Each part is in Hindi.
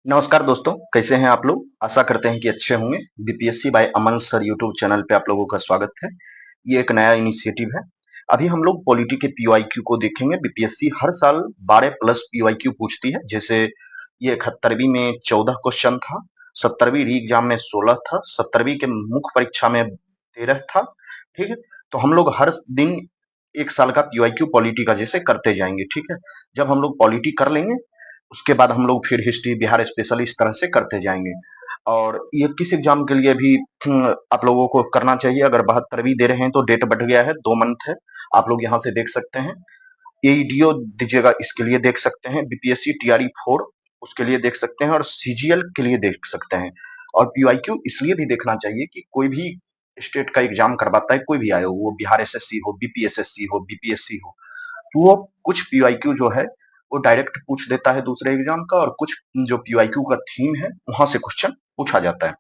नमस्कार दोस्तों, कैसे हैं आप लोग? आशा करते हैं कि अच्छे होंगे। बीपीएससी बाय अमन सर यूट्यूब चैनल पे आप लोगों का स्वागत है। ये एक नया इनिशिएटिव है। अभी हम लोग पॉलिटी के पीवाईक्यू को देखेंगे। बीपीएससी हर साल 12 प्लस पीवाईक्यू पूछती है। जैसे ये 71वीं में 14 क्वेश्चन था, 70वीं री एग्जाम में 16 था, 70वीं के मुख्य परीक्षा में 13 था। ठीक है, तो हम लोग हर दिन एक साल का पीवाईक्यू पॉलिटी का जैसे करते जाएंगे। ठीक है, जब हम लोग पॉलिटी कर लेंगे उसके बाद हम लोग फिर हिस्ट्री, बिहार स्पेशल इस तरह से करते जाएंगे। और ये किस एग्जाम के लिए भी आप लोगों को करना चाहिए। अगर 72वीं दे रहे हैं तो डेट बढ़ गया है, 2 मंथ है। आप लोग यहाँ से देख सकते हैं। एईडीओ दीजिएगा, इसके लिए देख सकते हैं। बीपीएससी टीआरई 4 उसके लिए देख सकते हैं, और सीजीएल के लिए देख सकते हैं। और पीवाईक्यू इसलिए भी देखना चाहिए कि कोई भी स्टेट का एग्जाम करवाता है, कोई भी आए हो, वो बिहार एसएससी हो, बीपीएसएससी हो, बीपीएससी हो, तो वो कुछ पीवाईक्यू जो है वो डायरेक्ट पूछ देता है दूसरे एग्जाम का, और कुछ जो पीवाईक्यू का थीम है वहां से क्वेश्चन पूछा जाता है।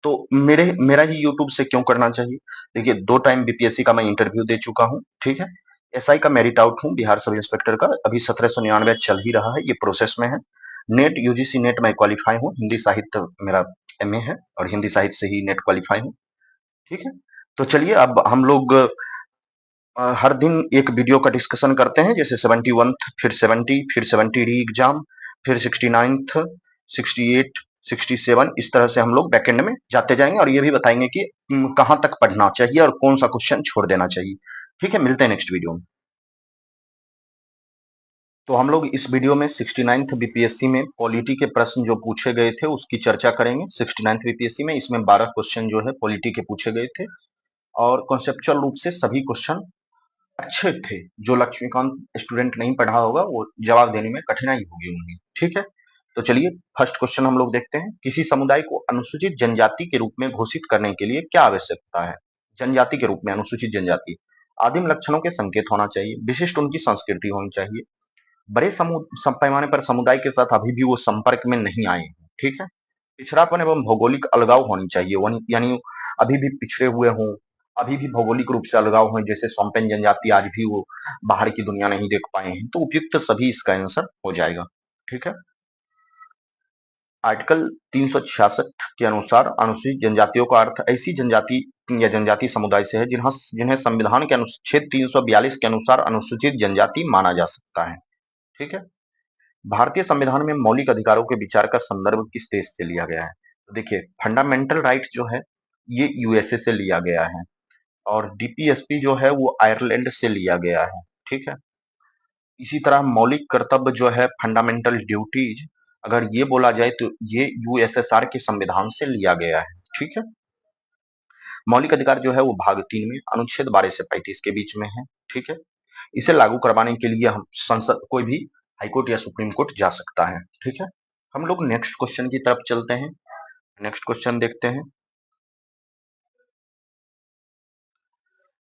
तो मेरा ही यूट्यूब से क्यों करना चाहिए। देखिए, 2 टाइम बीपीएससी का मैं इंटरव्यू दे चुका हूँ। ठीक है, एसआई का मेरिट आउट हूँ, बिहार सब इंस्पेक्टर का अभी 1799 चल ही रहा है, ये प्रोसेस में है। नेट यूजीसी नेट में क्वालिफाई हूँ, हिंदी साहित्य मेरा एमए है, और हिंदी साहित्य से ही नेट क्वालिफाई हूँ। ठीक है, तो चलिए अब हम लोग हर दिन एक वीडियो का डिस्कशन करते हैं। जैसे 71, फिर 70, फिर 70 री एग्जाम, फिर 69th, 68, 67, इस तरह से हम लोग बैकएंड में जाते जाएंगे, और ये भी बताएंगे कि कहाँ तक पढ़ना चाहिए और कौन सा क्वेश्चन छोड़ देना चाहिए। ठीक है, मिलते हैं नेक्स्ट वीडियो में। तो हम लोग इस वीडियो में 69th बीपीएससी में पॉलिटी के प्रश्न जो पूछे गए थे उसकी चर्चा करेंगे। 69th बीपीएससी में इसमें 12 क्वेश्चन जो है पॉलिटी के पूछे गए थे, और कॉन्सेप्चुअल रूप से सभी क्वेश्चन अच्छे थे। जो लक्ष्मीकांत स्टूडेंट नहीं पढ़ा होगा वो जवाब देने में कठिनाई होगी उन्हें। ठीक है, तो चलिए फर्स्ट क्वेश्चन हम लोग देखते हैं। किसी समुदाय को अनुसूचित जनजाति के रूप में घोषित करने के लिए क्या आवश्यकता है। जनजाति के रूप में अनुसूचित जनजाति, आदिम लक्षणों के संकेत होना चाहिए, विशिष्ट उनकी संस्कृति होनी चाहिए, बड़े पैमाने पर समुदाय के साथ अभी भी वो संपर्क में नहीं आए हैं। ठीक है, पिछड़ापन एवं भौगोलिक अलगाव होनी चाहिए, यानी अभी भी पिछड़े हुए हों, अभी भी भौगोलिक रूप से अलगाव हो, जैसे सोम्पेन जनजाति आज भी वो बाहर की दुनिया नहीं देख पाए हैं, तो उपयुक्त सभी इसका आंसर हो जाएगा। ठीक है, आर्टिकल 366 के अनुसार अनुसूचित जनजातियों का अर्थ ऐसी जनजाति या जनजाति समुदाय से है जिन्हें संविधान के अनुच्छेद 342 के अनुसार अनुसूचित जनजाति माना जा सकता है। ठीक है, भारतीय संविधान में मौलिक अधिकारों के विचार का संदर्भ किस देश से लिया गया है। तो देखिए, फंडामेंटल राइट जो है ये यूएसए से लिया गया है, और डीपीएसपी जो है वो आयरलैंड से लिया गया है। ठीक है, इसी तरह मौलिक कर्तव्य जो है फंडामेंटल ड्यूटीज, अगर ये बोला जाए तो ये यूएसएसआर के संविधान से लिया गया है। ठीक है, मौलिक अधिकार जो है वो भाग 3 में अनुच्छेद 12 से 35 के बीच में है। ठीक है, इसे लागू करवाने के लिए हम संसद, कोई भी हाईकोर्ट या सुप्रीम कोर्ट जा सकता है। ठीक है, हम लोग नेक्स्ट क्वेश्चन की तरफ चलते हैं। नेक्स्ट क्वेश्चन देखते हैं।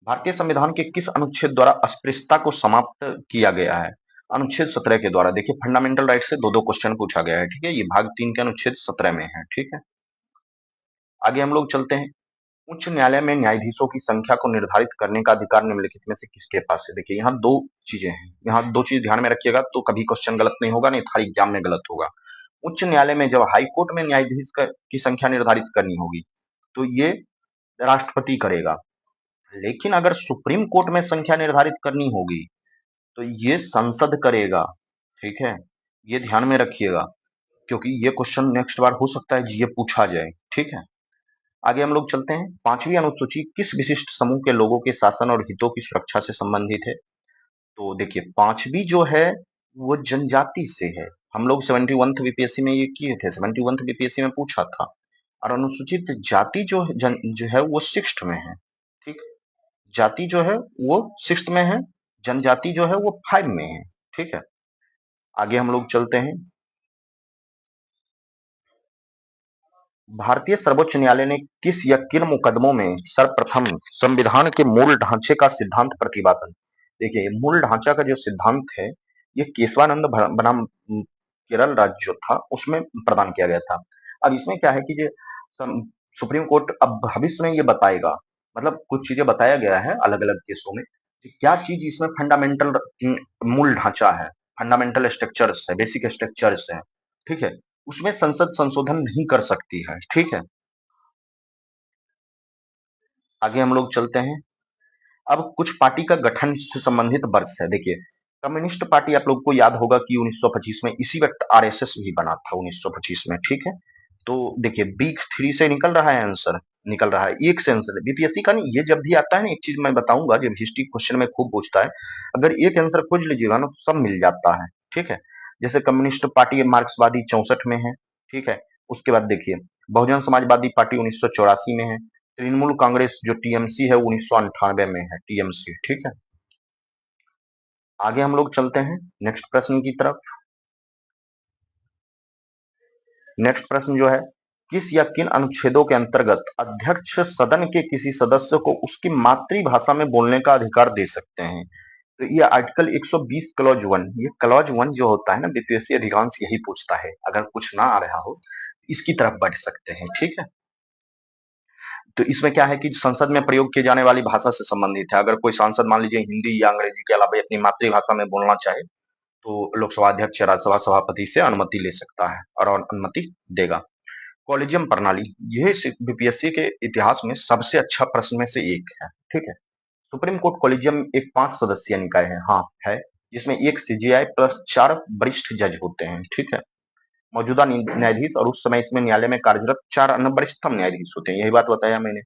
भारतीय संविधान के किस अनुच्छेद द्वारा अस्पृश्यता को समाप्त किया गया है। अनुच्छेद 17 के द्वारा। देखिए, फंडामेंटल राइट से दो दो क्वेश्चन पूछा गया है। ठीक है, ये भाग 3 के अनुच्छेद 17 में है। ठीक है, आगे हम लोग चलते हैं। उच्च न्यायालय में न्यायाधीशों की संख्या को निर्धारित करने का अधिकार निम्नलिखित में से किसके पास है। देखिए, यहाँ दो चीजें हैं, यहाँ दो चीज ध्यान में रखिएगा, तो कभी क्वेश्चन गलत नहीं होगा, नहीं हर एग्जाम में गलत होगा। उच्च न्यायालय में जब हाई कोर्ट में न्यायाधीश की संख्या निर्धारित करनी होगी तो ये राष्ट्रपति करेगा, लेकिन अगर सुप्रीम कोर्ट में संख्या निर्धारित करनी होगी तो ये संसद करेगा। ठीक है, ये ध्यान में रखिएगा, क्योंकि ये क्वेश्चन नेक्स्ट बार हो सकता है ये पूछा जाए। ठीक है, आगे हम लोग चलते हैं। 5वीं अनुसूची किस विशिष्ट समूह के लोगों के शासन और हितों की सुरक्षा से संबंधित है। तो देखिए, 5वीं जो है वो जनजाति से है। हम लोग 71th बीपीएससी में ये किए थे, 71th बीपीएससी में पूछा था। और अनुसूचित जाति जो है वो 6th में है। ठीक, जाति जो है वो 6th में है, जनजाति जो है वो 5 में है। ठीक है, आगे हम लोग चलते हैं। भारतीय सर्वोच्च न्यायालय ने किस या किन मुकदमों में सर्वप्रथम संविधान के मूल ढांचे का सिद्धांत प्रतिपादन। देखिए, मूल ढांचा का जो सिद्धांत है ये केशवानंद बनाम केरल राज्य जो था उसमें प्रदान किया गया था। अब इसमें क्या है कि जो सुप्रीम कोर्ट अब भविष्य में ये बताएगा, मतलब कुछ चीजें बताया गया है अलग अलग केसों में कि क्या चीज इसमें फंडामेंटल मूल ढांचा है, फंडामेंटल स्ट्रक्चर्स है, बेसिक स्ट्रक्चर्स है। ठीक है, उसमें संसद संशोधन नहीं कर सकती है, ठीक है। आगे हम लोग चलते हैं। अब कुछ पार्टी का गठन से संबंधित वर्ष है। देखिए, कम्युनिस्ट पार्टी आप लोग को याद होगा कि 1925 में इसी वक्त आरएसएस भी बना था 1925 में, ठीक है। तो देखिए, बिग थ्री से निकल रहा है आंसर, निकल रहा है एक से आंसर बीपीएससी का नहीं। ये जब भी आता है ना, एक चीज मैं बताऊंगा, जब हिस्ट्री क्वेश्चन में खूब पूछता है, अगर एक आंसर खोज लीजिएगा ना तो सब मिल जाता है, ठीक है। जैसे कम्युनिस्ट पार्टी मार्क्सवादी 64 में है, ठीक है। उसके बाद देखिए, बहुजन समाजवादी पार्टी 1984 में है। तृणमूल कांग्रेस जो टीएमसी है 1998 में है, टीएमसी, ठीक है। आगे हम लोग चलते हैं नेक्स्ट प्रश्न की तरफ। नेक्स्ट प्रश्न जो है, किस या किन अनुच्छेदों के अंतर्गत अध्यक्ष सदन के किसी सदस्य को उसकी मातृभाषा में बोलने का अधिकार दे सकते हैं? तो ये आर्टिकल 120 क्लॉज 1, ये क्लॉज 1 जो होता है ना, बीपीएससी अधिकांश यही पूछता है। अगर कुछ ना आ रहा हो इसकी तरफ बढ़ सकते हैं, ठीक है। तो इसमें क्या है कि संसद में प्रयोग की जाने वाली भाषा से संबंधित है। अगर कोई सांसद मान लीजिए हिंदी या अंग्रेजी के अलावा अपनी मातृभाषा में बोलना चाहे तो लोकसभा अध्यक्ष या राज्यसभा सभापति से अनुमति ले सकता है और अनुमति देगा। कॉलेजियम प्रणाली, यह बीपीएससी के इतिहास में सबसे अच्छा प्रश्न में से एक है, ठीक है। सुप्रीम कोर्ट कॉलेजियम एक 5 सदस्यीय निकाय है, हाँ है, जिसमें एक सीजेआई प्लस 4 वरिष्ठ जज होते हैं, ठीक है। मौजूदा न्यायाधीश और उस समय इसमें न्यायालय में कार्यरत 4 अन्य वरिष्ठतम न्यायाधीश होते हैं, यही बात बताया मैंने।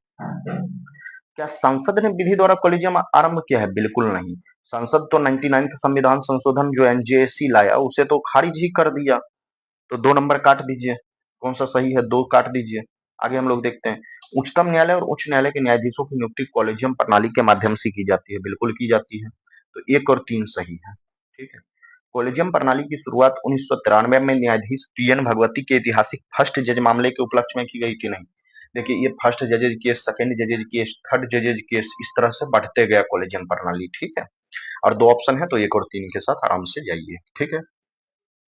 क्या संसद ने विधि द्वारा कॉलेजियम आरंभ किया है? बिल्कुल नहीं। संसद तो 99th संविधान संशोधन जो एनजेएसी लाया उसे तो खारिज ही कर दिया। तो 2 नंबर काट दीजिए, कौन सा सही है, 2 काट दीजिए। आगे हम लोग देखते हैं, उच्चतम न्यायालय और उच्च न्यायालय के न्यायाधीशों की नियुक्ति कॉलेजियम प्रणाली के माध्यम से की जाती है, बिल्कुल की जाती है। तो 1 और 3 सही है, ठीक है। कॉलेजियम प्रणाली की शुरुआत 1993 में न्यायाधीश टीएन भगवती के ऐतिहासिक फर्स्ट जज मामले के उपलक्ष्य में की गई थी। नहीं, देखिए, ये first जजेज case, second जजेज case, third जजेज case, इस तरह से बढ़ते गया कॉलेजियम प्रणाली, ठीक है। और 2 ऑप्शन है तो 1 और 3 के साथ आराम से जाइए, ठीक है।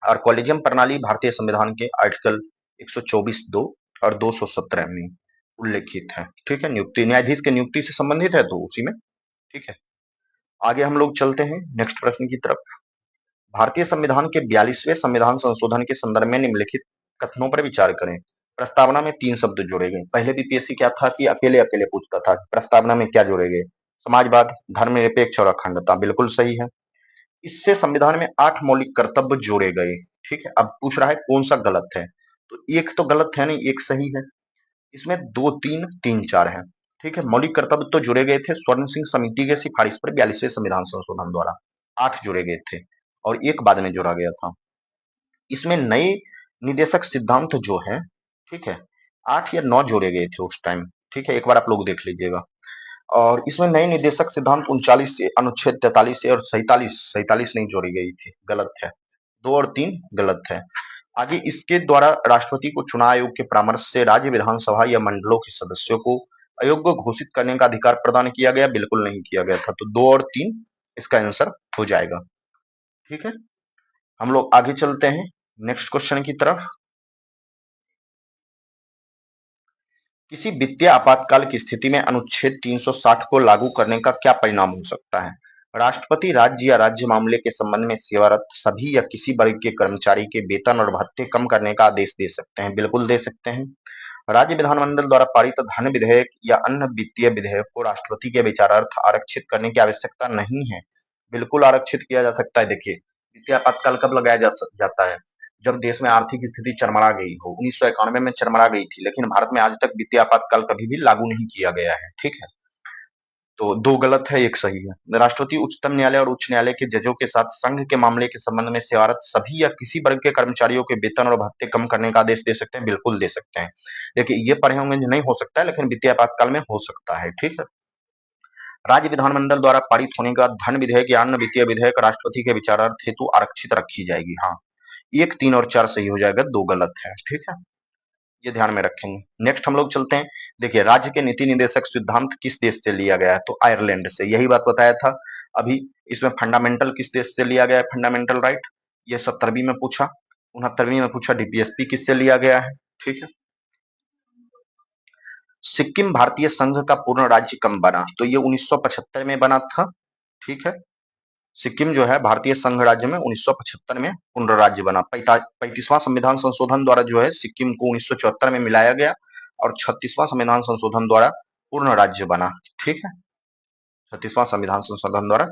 और कॉलेजियम प्रणाली भारतीय संविधान के आर्टिकल 124(2) और 217 में उल्लेखित है, ठीक है। नियुक्ति, न्यायाधीश की नियुक्ति से संबंधित है तो उसी में, ठीक है। आगे हम लोग चलते हैं नेक्स्ट प्रश्न की तरफ। भारतीय संविधान के 42वें संविधान संशोधन के संदर्भ में निम्नलिखित कथनों पर विचार करें। प्रस्तावना में 3 शब्द जोड़े गए। पहले बीपीएससी क्या था कि अकेले अकेले पूछता था, प्रस्तावना में क्या जोड़े गए? समाजवाद, धर्मनिरपेक्ष और अखंडता, बिल्कुल सही है। इससे संविधान में 8 मौलिक कर्तव्य जोड़े गए, ठीक है। अब पूछ रहा है कौन सा गलत है, तो एक तो गलत है नहीं, एक सही है। इसमें 2 3 3 4 है, ठीक है। मौलिक कर्तव्य तो जुड़े गए थे स्वर्ण सिंह समिति के सिफारिश पर 42वें संविधान संशोधन द्वारा, 8 जुड़े गए थे और एक बाद में जोड़ा गया था। इसमें नए निदेशक सिद्धांत जो है, ठीक है, 8 या 9 जोड़े गए थे उस टाइम, ठीक है। एक बार आप लोग देख लीजिएगा। और इसमें नए निदेशक सिद्धांत 39 से, अनुच्छेद 43 से और 47 नहीं जोड़ी गई थी, गलत है। 2 और 3 गलत है। आगे इसके द्वारा राष्ट्रपति को चुनाव आयोग के परामर्श से राज्य विधानसभा या मंडलों के सदस्यों को अयोग्य घोषित करने का अधिकार प्रदान किया गया, बिल्कुल नहीं किया गया था। तो 2 और 3 इसका आंसर हो जाएगा, ठीक है। हम लोग आगे चलते हैं नेक्स्ट क्वेश्चन की तरफ। किसी वित्तीय आपातकाल की स्थिति में अनुच्छेद 360 को लागू करने का क्या परिणाम हो सकता है? राष्ट्रपति राज्य या राज्य मामले के संबंध में सेवारत सभी या किसी वर्ग के कर्मचारी के वेतन और भत्ते कम करने का आदेश दे सकते हैं, बिल्कुल दे सकते हैं। राज्य विधानमंडल द्वारा पारित धन विधेयक या अन्य वित्तीय विधेयक को राष्ट्रपति के विचारार्थ आरक्षित करने की आवश्यकता नहीं है, बिल्कुल आरक्षित किया जा सकता है। देखिए, वित्तीय आपातकाल कब लगाया जाता है? जब देश में आर्थिक स्थिति चरमरा गई हो। 1991 में चरमरा गई थी, लेकिन भारत में आज तक वित्तीय आपातकाल कभी भी लागू नहीं किया गया है, ठीक है। तो 2 गलत है, 1 सही है। राष्ट्रपति उच्चतम न्यायालय और उच्च न्यायालय के जजों के साथ संघ के मामले के संबंध में सेवारत सभी या किसी वर्ग के कर्मचारियों के वेतन और भत्ते कम करने का आदेश दे सकते हैं, बिल्कुल दे सकते हैं। देखिए, ये पढ़े होंगे नहीं हो सकता है, लेकिन वित्तीय आपातकाल में हो सकता है, ठीक है। राज्य विधानमंडल द्वारा पारित होने का धन विधेयक या अन्य वित्तीय विधेयक राष्ट्रपति के विचारार्थ हेतु आरक्षित रखी जाएगी। हाँ, 1 3 और 4 सही हो जाएगा, 2 गलत है, ठीक है। ये ध्यान में रखेंगे। नेक्स्ट हम लोग चलते हैं। देखिए, राज्य के नीति निदेशक सिद्धांत किस देश से लिया गया है? तो आयरलैंड से, यही बात बताया था अभी। इसमें फंडामेंटल किस देश से लिया गया है? फंडामेंटल राइट, ये 70वीं में पूछा, 69वीं में पूछा। डीपीएसपी किससे लिया गया है, ठीक है। सिक्किम भारतीय संघ का पूर्ण राज्य कब बना? तो ये 1975 में बना था, ठीक है। सिक्किम जो है भारतीय संघ राज्य में 1975 में पूर्ण राज्य बना। 35वां संविधान संशोधन द्वारा जो है सिक्किम को 1974 में मिलाया गया और 36वां संविधान संशोधन द्वारा पूर्ण राज्य बना। ठीक है, 36वां संविधान संशोधन द्वारा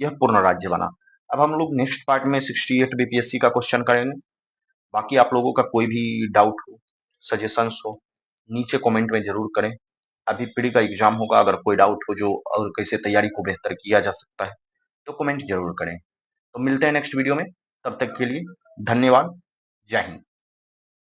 यह पूर्ण राज्य बना। अब हम लोग नेक्स्ट पार्ट में 68 बीपीएससी का क्वेश्चन करेंगे। बाकी आप लोगों का कोई भी डाउट हो, सजेशंस हो, नीचे कमेंट में जरूर करें। अभी प्री का एग्जाम होगा, अगर कोई डाउट हो जो और कैसे तैयारी को बेहतर किया जा सकता है तो कमेंट जरूर करें। तो मिलते हैं नेक्स्ट वीडियो में, तब तक के लिए धन्यवाद। जय हिंद।